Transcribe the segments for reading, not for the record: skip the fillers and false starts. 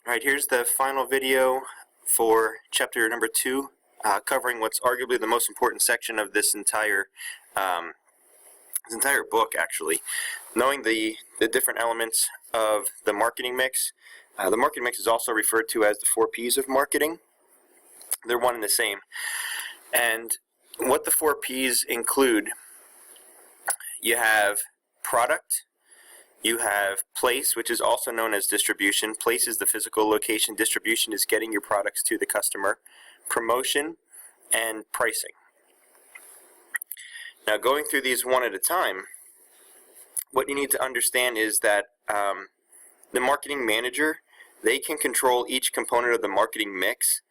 Alright, here's the final video for chapter number 2, covering what's arguably the most important section of this entire book, actually. Knowing the different elements of the marketing mix. The marketing mix is also referred to as the 4 P's of marketing. They're one and the same. And what the 4 P's include, you have product, you have place, which is also known as distribution. Place is the physical location. Distribution is getting your products to the customer. Promotion and pricing. Now, going through these one at a time, what you need to understand is that the marketing manager, they can control each component of the marketing mix,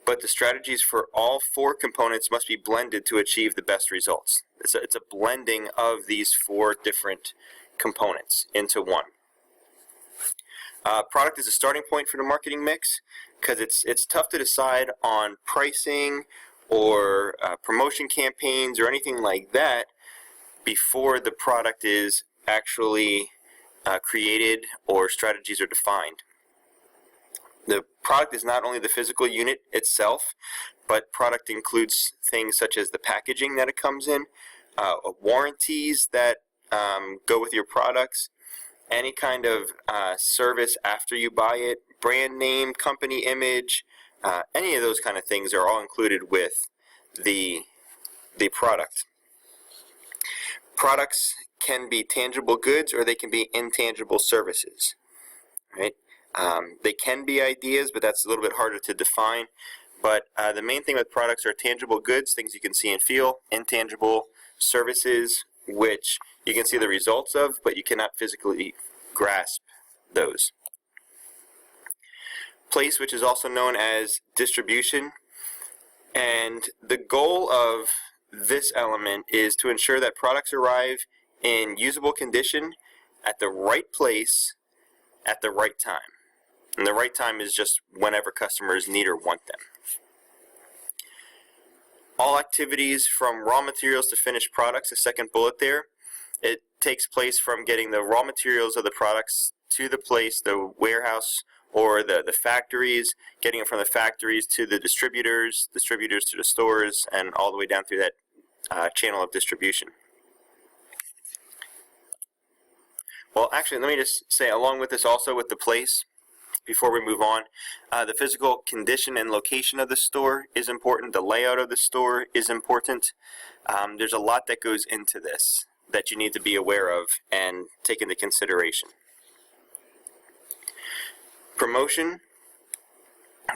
but the strategies for all 4 components must be blended to achieve the best results. It's a blending of these 4 different components into one. Product is a starting point for the marketing mix because it's tough to decide on pricing or promotion campaigns or anything like that before the product is actually created or strategies are defined. The product is not only the physical unit itself, but product includes things such as the packaging that it comes in, warranties that go with your products, any kind of service after you buy it, brand name, company image, any of those kind of things are all included with the product. Products can be tangible goods or they can be intangible services, right? They can be ideas, but that's a little bit harder to define. But the main thing with products are tangible goods, things you can see and feel, intangible services, which you can see the results of, but you cannot physically grasp those. Place, which is also known as distribution, and the goal of this element is to ensure that products arrive in usable condition at the right place at the right time. And the right time is just whenever customers need or want them. All activities from raw materials to finished products, the second bullet there, it takes place from getting the raw materials of the products to the place, the warehouse or the factories, getting it from the factories to the distributors to the stores, and all the way down through that channel of distribution. Well, actually, let me just say, along with this also with the place, before we move on, the physical condition and location of the store is important. The layout of the store is important. There's a lot that goes into this that you need to be aware of and take into consideration. Promotion.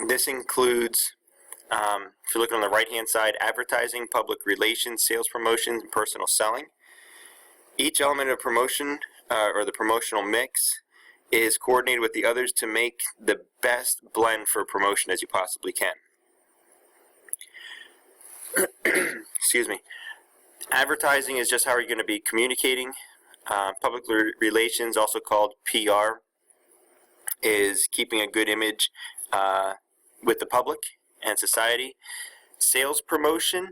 This includes, if you look on the right-hand side, advertising, public relations, sales promotions, and personal selling. Each element of promotion or the promotional mix is coordinated with the others to make the best blend for promotion as you possibly can. Excuse me. Advertising is just how you're going to be communicating. Public relations, also called PR, is keeping a good image with the public and society. Sales promotion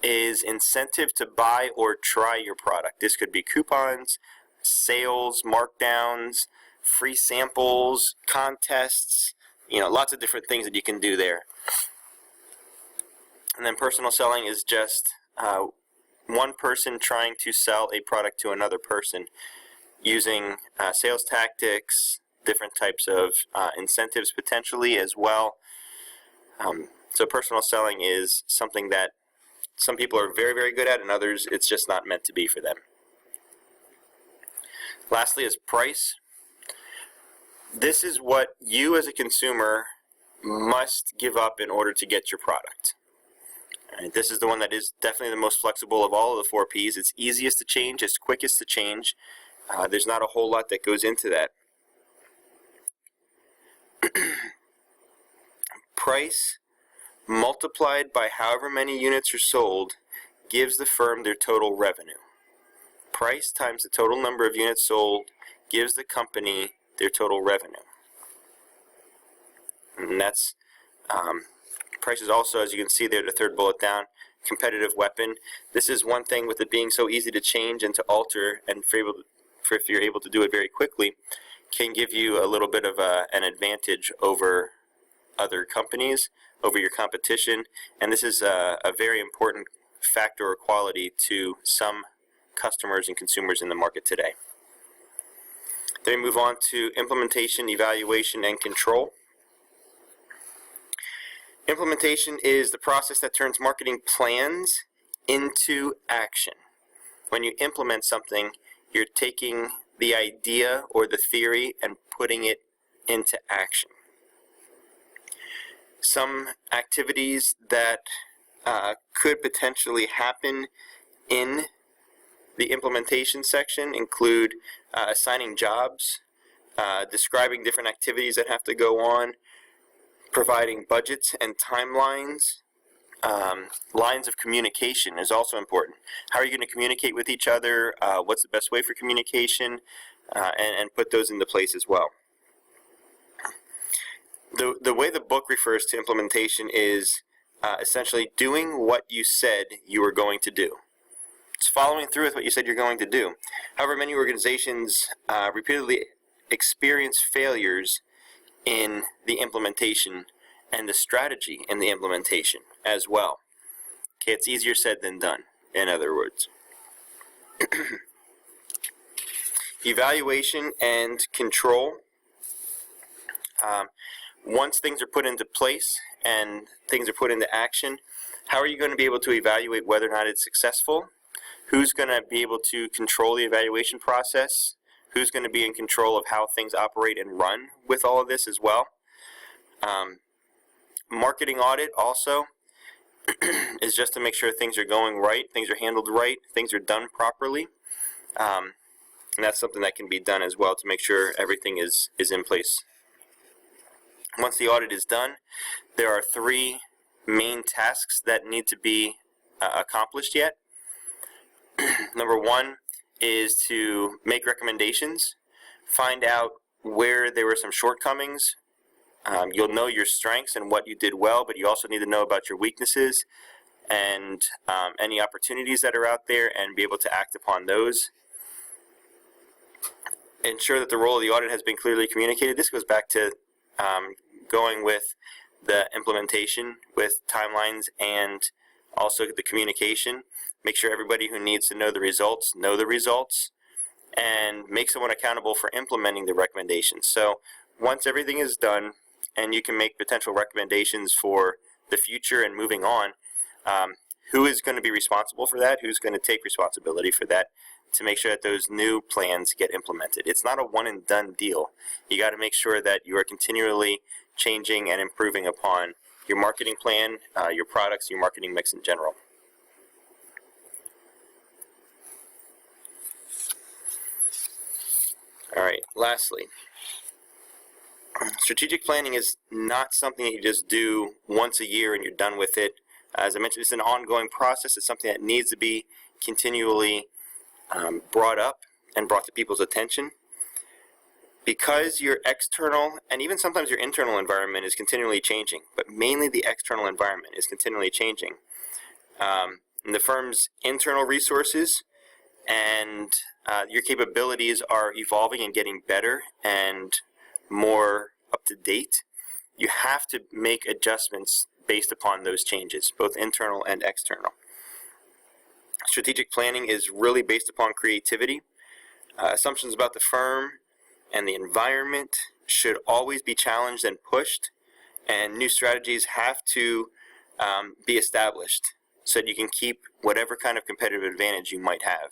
is incentive to buy or try your product. This could be coupons, sales, markdowns, free samples, contests, lots of different things that you can do there. And then personal selling is just one person trying to sell a product to another person using sales tactics, different types of incentives potentially as well. So personal selling is something that some people are very, very good at, and others it's just not meant to be for them. Lastly is price. This is what you as a consumer must give up in order to get your product. Right, this is the one that is definitely the most flexible of all of the 4 P's. It's easiest to change, it's quickest to change. There's not a whole lot that goes into that. Price multiplied by however many units are sold gives the firm their total revenue. Price times the total number of units sold gives the company their total revenue. And that's price is also, as you can see there, the third bullet down, competitive weapon. This is one thing with it being so easy to change and to alter, and if you're able to do it very quickly, can give you a little bit of an advantage over other companies, over your competition, and this is a very important factor or quality to some customers and consumers in the market today. Then we move on to implementation, evaluation, and control. Implementation is the process that turns marketing plans into action. When you implement something, you're taking the idea or the theory and putting it into action. Some activities that could potentially happen in the implementation section include assigning jobs, describing different activities that have to go on, providing budgets and timelines. Lines of communication is also important. How are you going to communicate with each other? What's the best way for communication? And put those into place as well. The way the book refers to implementation is essentially doing what you said you were going to do. It's following through with what you said you're going to do. However, many organizations repeatedly experience failures in the implementation and the strategy in the implementation as well. Okay, it's easier said than done, in other words. Evaluation and control. Once things are put into place and things are put into action, how are you going to be able to evaluate whether or not it's successful? Who's going to be able to control the evaluation process? Who's going to be in control of how things operate and run with all of this as well? Marketing audit also is just to make sure things are going right, things are handled right, things are done properly. And that's something that can be done as well to make sure everything is in place. Once the audit is done, there are 3 main tasks that need to be accomplished yet. Number 1 is to make recommendations, find out where there were some shortcomings. You'll know your strengths and what you did well, but you also need to know about your weaknesses and any opportunities that are out there and be able to act upon those. Ensure that the role of the audit has been clearly communicated. This goes back to going with the implementation with timelines and also the communication. Make sure everybody who needs to know the results, and make someone accountable for implementing the recommendations. So once everything is done and you can make potential recommendations for the future and moving on, who is going to be responsible for that? Who's going to take responsibility for that to make sure that those new plans get implemented? It's not a one and done deal. You got to make sure that you are continually changing and improving upon your marketing plan, your products, your marketing mix in general. All right, lastly, strategic planning is not something that you just do once a year and you're done with it. As I mentioned, it's an ongoing process. It's something that needs to be continually brought up and brought to people's attention. Because your external and even sometimes your internal environment is continually changing, but mainly the external environment is continually changing. The firm's internal resources and your capabilities are evolving and getting better and more up to date. You have to make adjustments based upon those changes, both internal and external. Strategic planning is really based upon creativity. Assumptions about the firm and the environment should always be challenged and pushed, and new strategies have to be established so that you can keep whatever kind of competitive advantage you might have.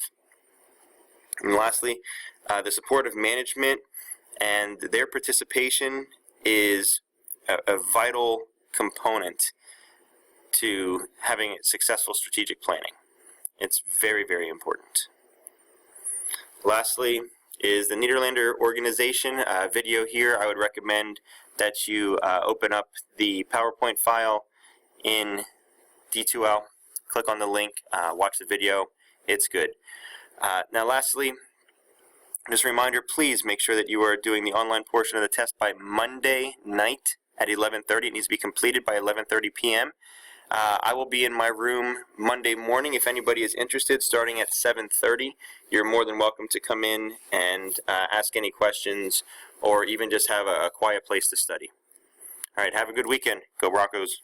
And lastly, the support of management and their participation is a vital component to having successful strategic planning. It's very, very important. Lastly is the Nederlander organization video here. I would recommend that you open up the PowerPoint file in D2L, click on the link, watch the video. It's good. Now lastly, just a reminder, please make sure that you are doing the online portion of the test by Monday night at 11:30. It needs to be completed by 11:30 p.m. I will be in my room Monday morning. If anybody is interested, starting at 7:30, you're more than welcome to come in and ask any questions, or even just have a quiet place to study. All right, have a good weekend. Go Broncos.